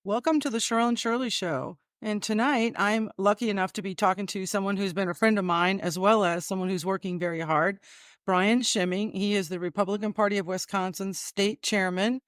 Welcome to the Cheryl and Shirley Show. And tonight, I'm lucky enough to be talking to someone who's been a friend of mine, as well as someone who's working very hard, Brian Schimming. He is the Republican Party of Wisconsin's state chairman.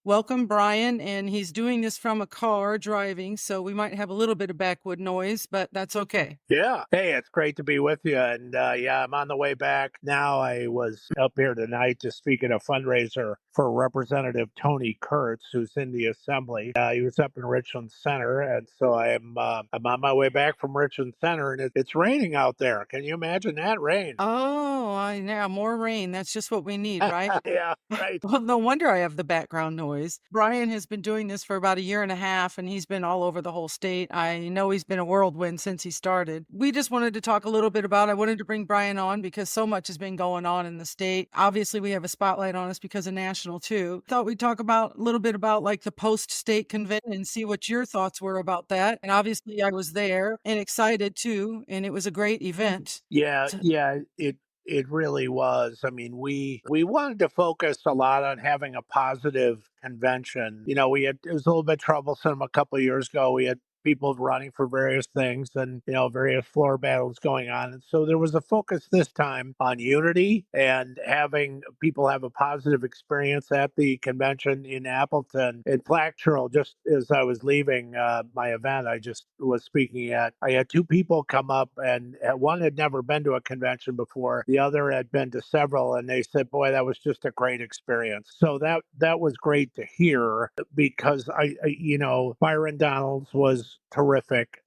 Welcome, Brian. And he's doing this from a car driving, so we might have a little bit of backwood noise, but that's okay. Yeah. Hey, it's great to be with you. And yeah, I'm on the way back now. I was up here tonight to speak at a fundraiser for Representative Tony Kurtz, who's in the assembly. He was up in Richland Center, and so I'm on my way back from Richland Center, and it's raining out there. Can you imagine that rain? Oh, yeah, more rain. That's just what we need, right? Yeah, right. Well, no wonder I have the background noise. Brian has been doing this for about a year and a half, and he's been all over the whole state. I know he's been a whirlwind since he started. We just wanted to talk a little bit about, I wanted to bring Brian on because so much has been going on in the state. Obviously, we have a spotlight on us because of national too. Thought we'd talk about a little bit about like the post-state convention and see what your thoughts were about that. And obviously, I was there and excited too, and it was a great event. Yeah, yeah, it really was. I mean, we wanted to focus a lot on having a positive convention. We had it was a little bit troublesome a couple of years ago. We had people running for various things and various floor battles going on, and so there was a focus this time on unity and having people have a positive experience at the convention in Appleton. In fact, Cheryl, just as I was leaving my event I just was speaking at, I had two people come up, and one had never been to a convention before, the other had been to several, and they said, boy, that was just a great experience. So that was great to hear, because Byron Donalds was terrific.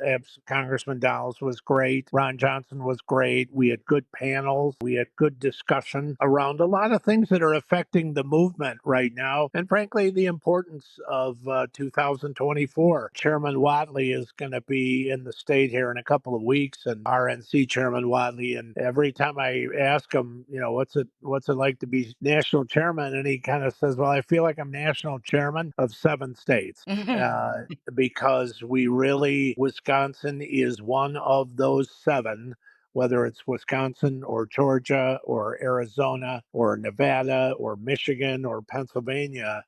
Congressman Donalds was great. Ron Johnson was great. We had good panels. We had good discussion around a lot of things that are affecting the movement right now, and frankly, the importance of 2024. Chairman Watley is going to be in the state here in a couple of weeks, and RNC Chairman Watley. And every time I ask him, what's it like to be national chairman, and he kind of says, "Well, I feel like I'm national chairman of 7 states." Uh, because Wisconsin is one of those seven, whether it's Wisconsin or Georgia or Arizona or Nevada or Michigan or Pennsylvania.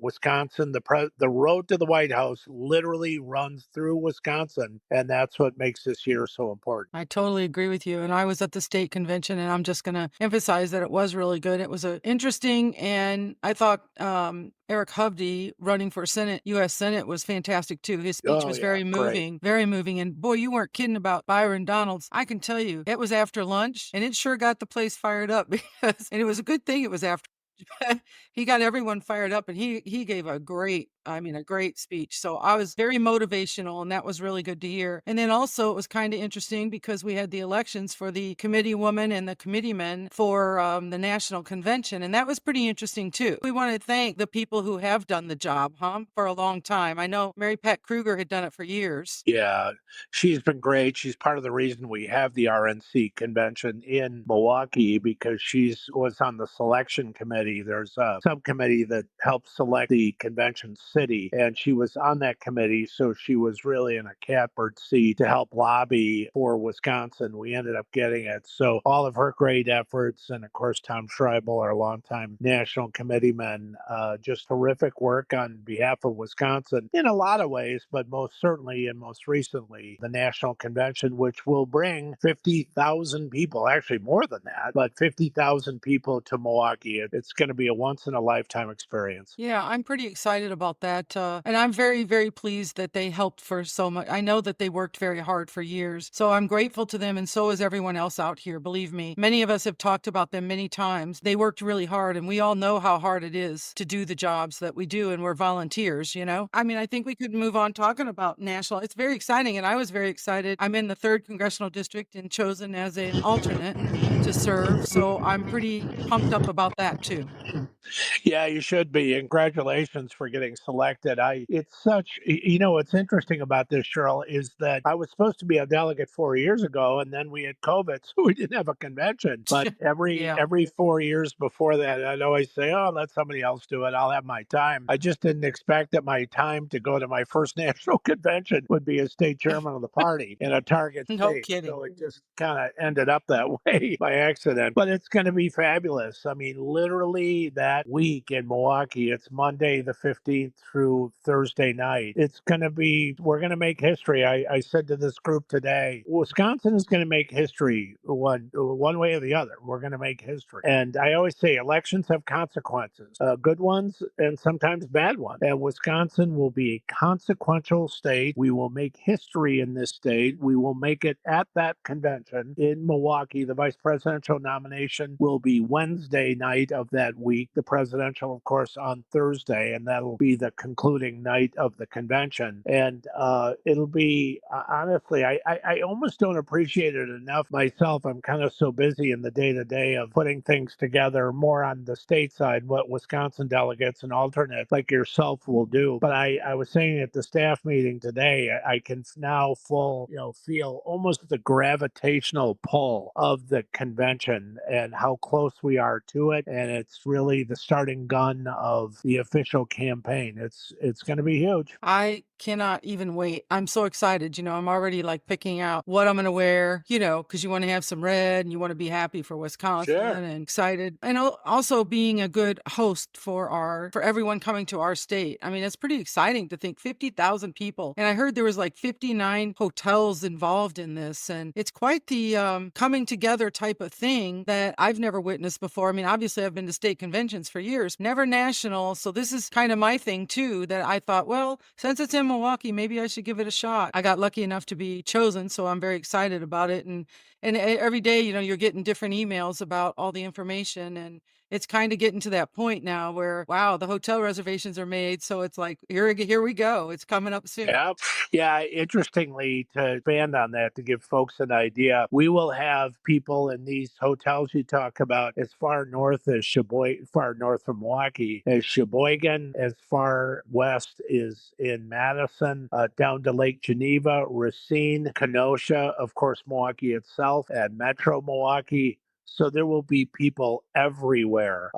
Wisconsin, the road to the White House literally runs through Wisconsin, and that's what makes this year so important. I totally agree with you. And I was at the state convention, and I'm just going to emphasize that it was really good. It was interesting, and I thought Eric Hovde running for Senate, U.S. Senate, was fantastic too. His speech Oh was yeah, very great. moving, very moving. And boy, you weren't kidding about Byron Donalds. I can tell you, it was after lunch, and it sure got the place fired up and it was a good thing it was after. He got everyone fired up, and he gave a great speech. So I was very motivational, and that was really good to hear. And then also it was kind of interesting because we had the elections for the committee woman and the committeemen for the national convention, and that was pretty interesting too. We want to thank the people who have done the job, for a long time. I know Mary Pat Kruger had done it for years. Yeah, she's been great. She's part of the reason we have the RNC convention in Milwaukee, because she's was on the selection committee. There's a subcommittee that helps select the convention city, and she was on that committee, so she was really in a catbird seat to help lobby for Wisconsin. We ended up getting it. So all of her great efforts, and of course Tom Schreibel, our longtime national committeeman, just terrific work on behalf of Wisconsin in a lot of ways, but most certainly and most recently, the national convention, which will bring 50,000 people, actually more than that, but 50,000 people to Milwaukee. It's going to be a once in a lifetime experience. Yeah, I'm pretty excited about that. And I'm very, very pleased that they helped for so much. I know that they worked very hard for years. So I'm grateful to them, and so is everyone else out here. Believe me, many of us have talked about them many times. They worked really hard, and we all know how hard it is to do the jobs that we do, and we're volunteers. I mean, I think we could move on talking about national. It's very exciting, and I was very excited. I'm in the 3rd congressional district and chosen as an alternate to serve. So I'm pretty pumped up about that too. Yeah, you should be. And congratulations for getting selected. It's such, what's interesting about this, Cheryl, is that I was supposed to be a delegate 4 years ago, and then we had COVID, so we didn't have a convention. But every Yeah. every 4 years before that, I'd always say, "Oh, let somebody else do it. I'll have my time." I just didn't expect that my time to go to my first national convention would be as state chairman of the party in a target No state. kidding. So it just kind of ended up that way by accident. But it's going to be fabulous. I mean, literally literally that week in Milwaukee. It's Monday the 15th through Thursday night. We're going to make history. I said to this group today, Wisconsin is going to make history one way or the other. We're going to make history. And I always say elections have consequences, good ones and sometimes bad ones. And Wisconsin will be a consequential state. We will make history in this state. We will make it at that convention in Milwaukee. The vice presidential nomination will be Wednesday night of that week. The presidential, of course, on Thursday, and that'll be the concluding night of the convention. And it'll be, honestly, I almost don't appreciate it enough myself. I'm kind of so busy in the day to day of putting things together more on the state side, what Wisconsin delegates and alternates like yourself will do. But I was saying at the staff meeting today, I can now feel almost the gravitational pull of the convention and how close we are to it. And it's really the starting gun of the official campaign. It's going to be huge. I cannot even wait. I'm so excited. I'm already like picking out what I'm going to wear, because you want to have some red and you want to be happy for Wisconsin Sure. and excited. And also being a good host for everyone coming to our state. I mean, it's pretty exciting to think 50,000 people. And I heard there was like 59 hotels involved in this. And it's quite the coming together type of thing that I've never witnessed before. I mean, obviously I've been to state conventions for years, never national. So this is kind of my thing too, that I thought, well, since it's in Milwaukee, maybe I should give it a shot. I got lucky enough to be chosen, so I'm very excited about it. And every day, you're getting different emails about all the information, and it's kind of getting to that point now where, wow, the hotel reservations are made. So it's like, here we go. It's coming up soon. Yeah. Yeah. Interestingly, to expand on that, to give folks an idea, we will have people in these hotels you talk about as far north as Sheboygan, far north from Milwaukee, as Sheboygan, as far west is in Madison, down to Lake Geneva, Racine, Kenosha, of course, Milwaukee itself, and Metro Milwaukee. So there will be people everywhere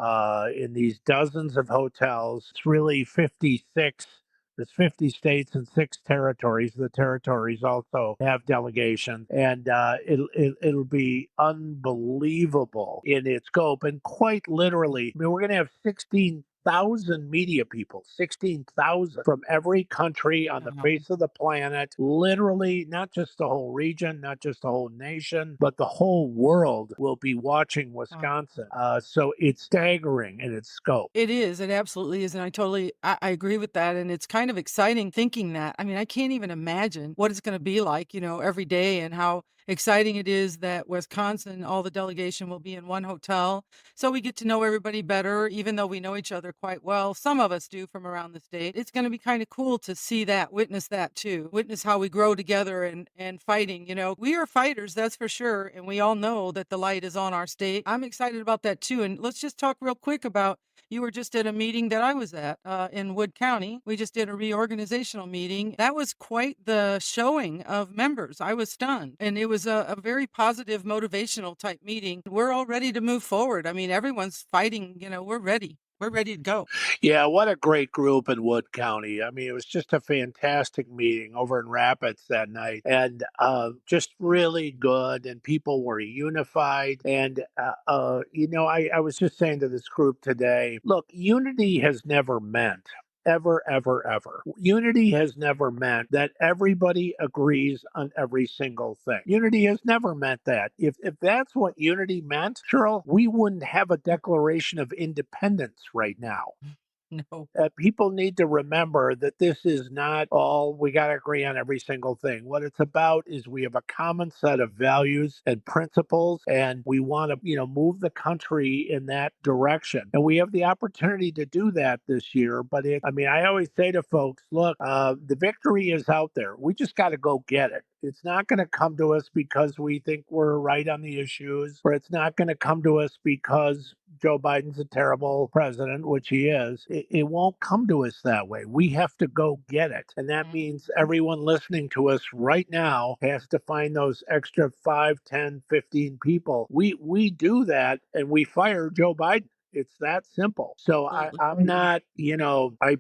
in these dozens of hotels. It's really 56. There's 50 states and 6 territories. The territories also have delegations, and it'll be unbelievable in its scope. And quite literally, I mean, we're going to have 16,000 media people, 16,000 from every country on the Wow. face of the planet, literally, not just the whole region, not just the whole nation, but the whole world will be watching Wow. Wisconsin. So it's staggering in its scope. It is. It absolutely is. And I agree with that. And it's kind of exciting thinking that. I mean, I can't even imagine what it's going to be like, every day and how exciting it is that Wisconsin, all the delegation will be in one hotel. So we get to know everybody better, even though we know each other quite well. Some of us do from around the state. It's going to be kind of cool to see that, witness that too, witness how we grow together and fighting. We are fighters, that's for sure. And we all know that the light is on our state. I'm excited about that too. And let's just talk real quick about you were just at a meeting that I was at in Wood County. We just did a reorganizational meeting. That was quite the showing of members. I was stunned. And it was a very positive, motivational type meeting. We're all ready to move forward. I mean, everyone's fighting, we're ready. We're ready to go. Yeah, what a great group in Wood County. I mean, it was just a fantastic meeting over in Rapids that night, and just really good. And people were unified. And I was just saying to this group today, look, unity has never meant. Ever, ever, ever. Unity has never meant that everybody agrees on every single thing. Unity has never meant that. If that's what unity meant, Cheryl, we wouldn't have a Declaration of Independence right now. No. People need to remember that this is not all we got to agree on every single thing. What it's about is we have a common set of values and principles, and we want to, move the country in that direction. And we have the opportunity to do that this year. But I always say to folks, look, the victory is out there. We just got to go get it. It's not going to come to us because we think we're right on the issues, or it's not going to come to us because Joe Biden's a terrible president, which he is. It won't come to us that way. We have to go get it. And that means everyone listening to us right now has to find those extra 5, 10, 15 people. We do that and we fire Joe Biden. It's that simple. So Absolutely. I'm not,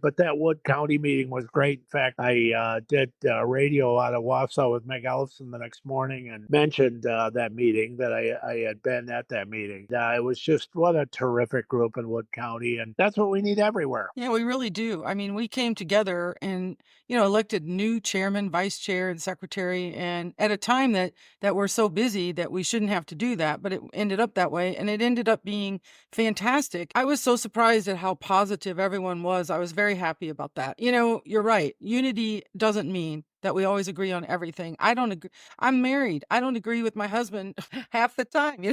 but that Wood County meeting was great. In fact, I did radio out of Wausau with Meg Ellison the next morning and mentioned that meeting that I had been at that meeting. It was just what a terrific group in Wood County, and that's what we need everywhere. Yeah, we really do. I mean, we came together and, elected new chairman, vice chair, and secretary, and at a time that we're so busy that we shouldn't have to do that, but it ended up that way, and it ended up being fantastic. I was so surprised at how positive everyone was. I was very happy about that. You're right. Unity doesn't mean that we always agree on everything. I don't agree. I'm married. I don't agree with my husband half the time,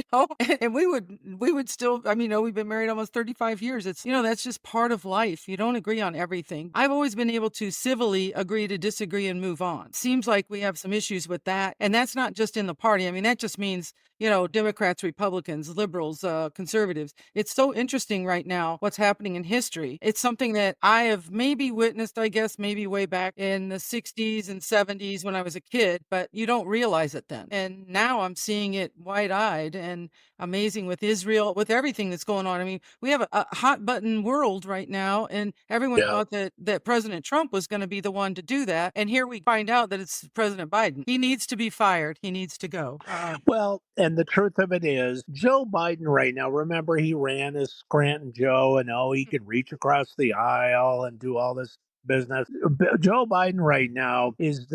and we would still, I mean, we've been married almost 35 years. It's, that's just part of life. You don't agree on everything. I've always been able to civilly agree to disagree and move on. Seems like we have some issues with that. And that's not just in the party. I mean, that just means, Democrats, Republicans, liberals, conservatives. It's so interesting right now what's happening in history. It's something that I have maybe witnessed, I guess, maybe way back in the 60s and 70s when I was a kid, but you don't realize it then. And now I'm seeing it wide eyed and amazing with Israel, with everything that's going on. I mean, we have a hot button world right now, and everyone Yeah. thought that President Trump was going to be the one to do that. And here we find out that it's President Biden. He needs to be fired. He needs to go. Well, and the truth of it is, Joe Biden right now, remember he ran as Scranton Joe and he can reach across the aisle and do all this business. Joe Biden right now is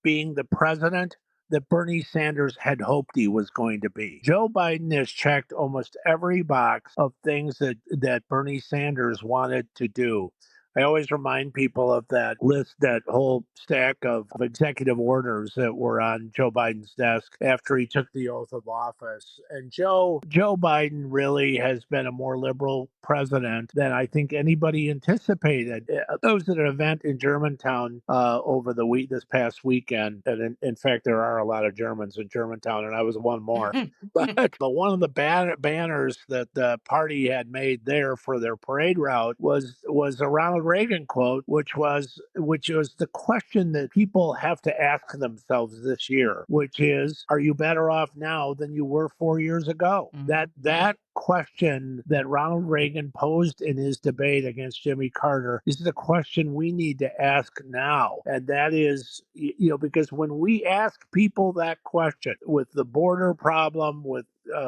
being the president that Bernie Sanders had hoped he was going to be. Joe Biden has checked almost every box of things that Bernie Sanders wanted to do. I always remind people of that list, that whole stack of executive orders that were on Joe Biden's desk after he took the oath of office. And Joe Biden really has been a more liberal president than I think anybody anticipated. I was at an event in Germantown over the week this past weekend, and in fact, there are a lot of Germans in Germantown, and I was one more. But one of the banners that the party had made there for their parade route was a Ronald Reagan quote, which was the question that people have to ask themselves this year, which is, are you better off now than you were 4 years ago? That question that Ronald Reagan posed in his debate against Jimmy Carter is the question we need to ask now. And that is, because when we ask people that question with the border problem, with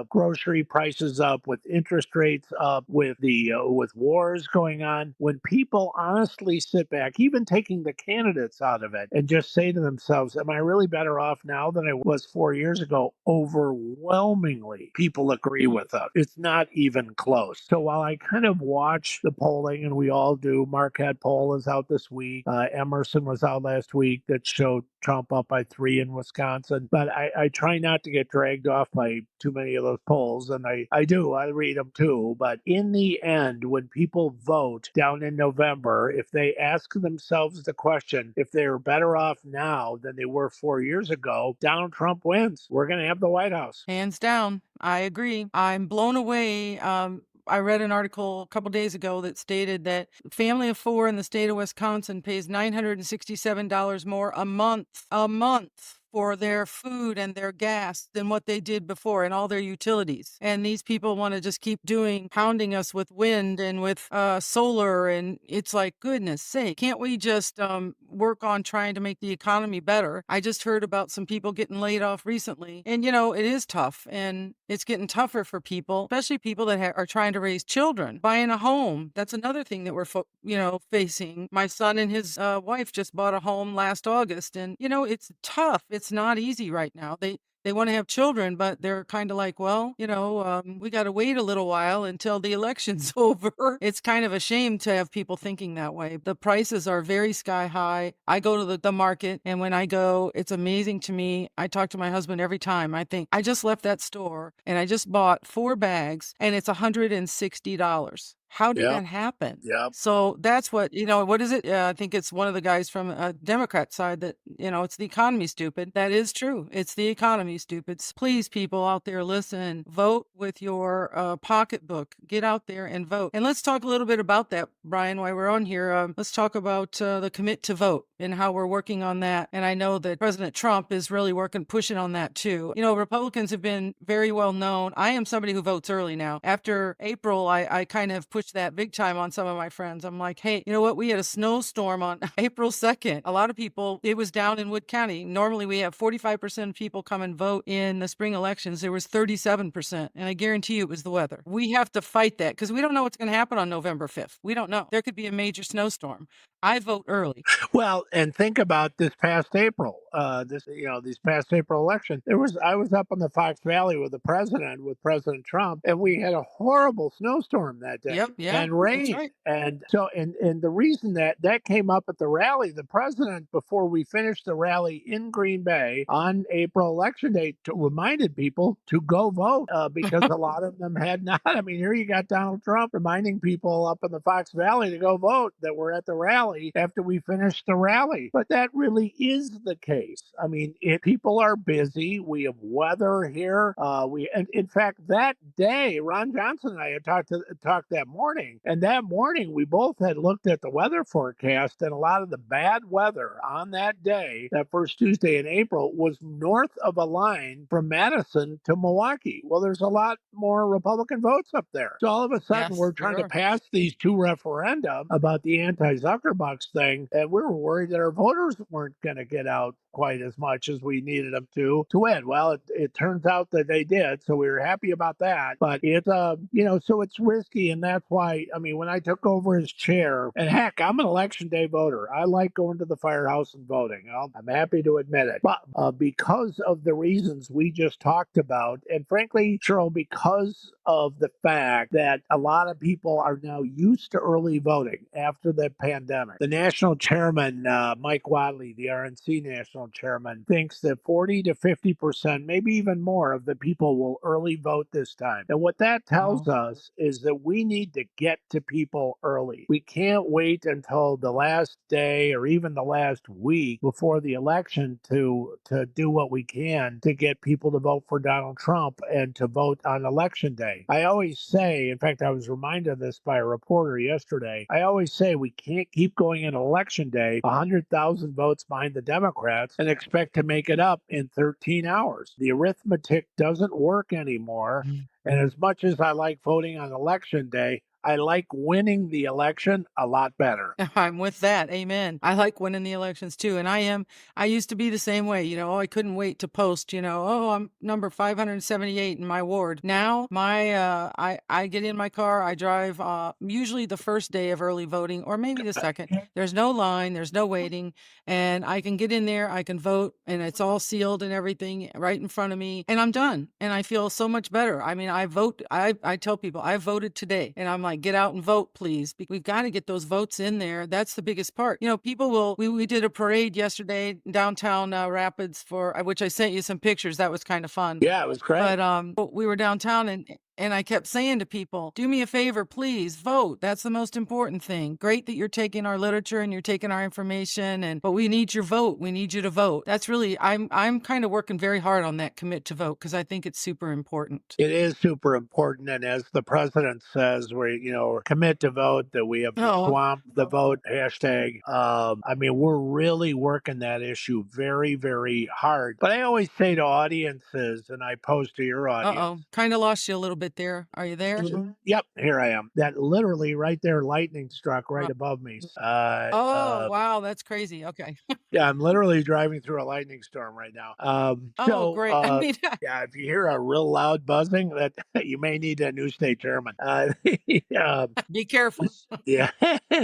grocery prices up, with interest rates up, with wars going on. When people honestly sit back, even taking the candidates out of it, and just say to themselves, "Am I really better off now than I was 4 years ago?" Overwhelmingly, people agree with us. It's not even close. So while I kind of watch the polling, and we all do, Marquette poll is out this week. Emerson was out last week that showed Trump up by 3 in Wisconsin. But I try not to get dragged off by too many of those polls, and I read them too. But in the end, when people vote down in November, if they ask themselves the question, if they're better off now than they were 4 years ago, Donald Trump wins. We're going to have the White House. Hands down. I agree. I'm blown away. I read an article a couple days ago that stated that a family of four in the state of Wisconsin pays $967 more a month for their food and their gas than what they did before and all their utilities. And these people want to just keep pounding us with wind and with solar. And it's like, goodness sake, can't we just work on trying to make the economy better? I just heard about some people getting laid off recently. And, it is tough. And it's getting tougher for people, especially people that are trying to raise children. Buying a home, that's another thing that we're facing. My son and his wife just bought a home last August. And, it's tough. It's not easy right now. They want to have children, but they're kind of like, well, we got to wait a little while until the election's over. It's kind of a shame to have people thinking that way. The prices are very sky high. I go to the market, and when I go, it's amazing to me. I talk to my husband every time. I think, I just left that store and I just bought 4 bags and it's $160. How did Yep. that happen? Yep. So that's what, what is it? I think it's one of the guys from a Democrat side that, it's the economy, stupid. That is true. It's the economy, stupid. Please, people out there, listen, vote with your pocketbook. Get out there and vote. And let's talk a little bit about that, Brian, while we're on here. Let's talk about the commit to vote and how we're working on that. And I know that President Trump is really pushing on that too. Republicans have been very well known. I am somebody who votes early now. After April, I kind of pushed that big time on some of my friends. I'm like, hey, you know what? We had a snowstorm on April 2nd. A lot of people, it was down in Wood County. Normally we have 45% of people come and vote in the spring elections. There was 37%. And I guarantee you it was the weather. We have to fight that because we don't know what's going to happen on November 5th. We don't know. There could be a major snowstorm. I vote early. Well, and think about this past April, these past April election. I was up in the Fox Valley with the president, with President Trump, and we had a horrible snowstorm that day Yep. Yeah. and That's rain. right. And so, and the reason that that came up at the rally, the president, before we finished the rally in Green Bay on April election day, reminded people to go vote because a lot of them had not. I mean, here you got Donald Trump reminding people up in the Fox Valley to go vote that were at the rally after we finished the rally. But that really is the case. I mean, people are busy. We have weather here. And in fact, that day, Ron Johnson and I had talked that morning, and that morning we both had looked at the weather forecast, and a lot of the bad weather on that day, that first Tuesday in April, was north of a line from Madison to Milwaukee. Well, there's a lot more Republican votes up there. So all of a sudden, we're Yes, trying to sure. pass these two referenda about the anti-Zuckerbucks thing, and we were worried that our voters weren't going to get out quite as much as we needed them to win. Well, it turns out that they did, so we were happy about that. But so it's risky, and that's why. I mean, when I took over his chair, and heck, I'm an election day voter. I like going to the firehouse and voting. I'm happy to admit it. But because of the reasons we just talked about, and frankly, Cheryl, because of the fact that a lot of people are now used to early voting after the pandemic, the national chairman, Mike Wadley, the RNC national chairman, thinks that 40 to 50%, maybe even more, of the people will early vote this time. And what that tells Wow. us is that we need to get to people early. We can't wait until the last day or even the last week before the election to do what we can to get people to vote for Donald Trump and to vote on election day. I always say, in fact, I was reminded of this by a reporter yesterday. I always say we can't keep going in election day 100,000 votes behind the Democrats and expect to make it up in 13 hours. The arithmetic doesn't work anymore. And as much as I like voting on election day, I like winning the election a lot better. I'm with that. Amen. I like winning the elections too. And I used to be the same way, I couldn't wait to post, oh, I'm number 578 in my ward. Now I get in my car, I drive, usually the first day of early voting or maybe the second. There's no line, there's no waiting, and I can get in there, I can vote, and it's all sealed and everything right in front of me, and I'm done. And I feel so much better. I mean, I tell people I voted today, and I'm like, get out and vote, please. We've got to get those votes in there. That's the biggest part. People we did a parade yesterday downtown Rapids for which I sent you some pictures. That was kind of fun. Yeah, it was great. But we were downtown and I kept saying to people, do me a favor, please vote. That's the most important thing. Great that you're taking our literature and you're taking our information, but we need your vote. We need you to vote. That's really, I'm kind of working very hard on that commit to vote because I think it's super important. It is super important. And as the president says, we're commit to vote, that we have Oh, swamp the vote hashtag. I mean, we're really working that issue very, very hard. But I always say to audiences, and I pose to your uh-oh. audience, Kind of lost you a little bit there. Are you there? yep, here I am. That literally right there, lightning struck right Uh, above me. oh, wow. That's crazy. Okay. Yeah, I'm literally driving through a lightning storm right now. Oh, great. I mean, Yeah, if you hear a real loud buzzing, that you may need a new state chairman. Um, be careful. yeah.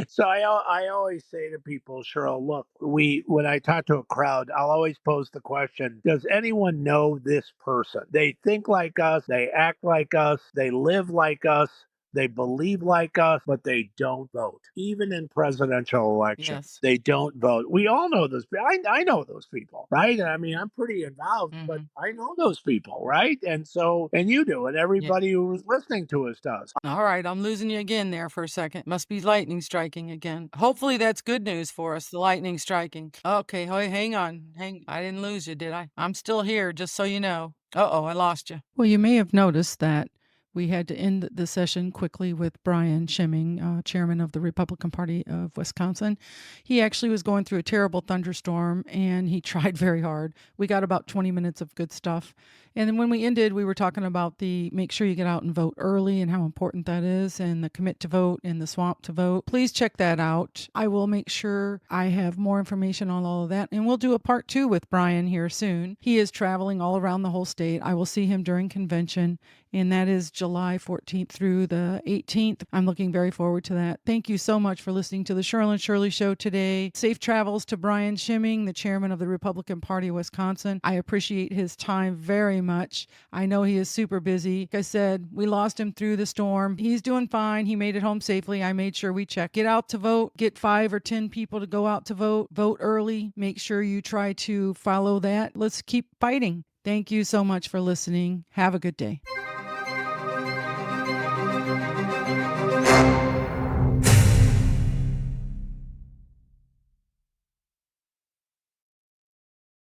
So I always say to people, Cheryl, look, when I talk to a crowd, I'll always pose the question: does anyone know this person? They think like us, they act like us, they live like us. They believe like us, but they don't vote. Even in presidential elections, Yes. they don't vote. We all know those. I know those people, right? And I mean, I'm pretty involved, but Mhm. I know those people, right? And so, and you do, and Yeah. everybody who's listening to us does. All right, I'm losing you again there for a second. Must be lightning striking again. Hopefully that's good news for us, the lightning striking. Okay, hang on. I didn't lose you, did I? I'm still here, just so you know. Uh-oh, I lost you. Well, you may have noticed that we had to end the session quickly with Brian Schimming, chairman of the Republican Party of Wisconsin. He actually was going through a terrible thunderstorm and he tried very hard. We got about 20 minutes of good stuff. And then when we ended, we were talking about the make sure you get out and vote early and how important that is, and the commit to vote and the swamp to vote. Please check that out. I will make sure I have more information on all of that. And we'll do a part 2 with Brian here soon. He is traveling all around the whole state. I will see him during convention, and that is July 14th through the 18th. I'm looking very forward to that. Thank you so much for listening to the Cheryl and Shirley Show today. Safe travels to Brian Schimming, the chairman of the Republican Party of Wisconsin. I appreciate his time very much. I know he is super busy. Like I said, we lost him through the storm. He's doing fine. He made it home safely. I made sure we checked. Get out to vote. Get 5 or 10 people to go out to vote. Vote early. Make sure you try to follow that. Let's keep fighting. Thank you so much for listening. Have a good day.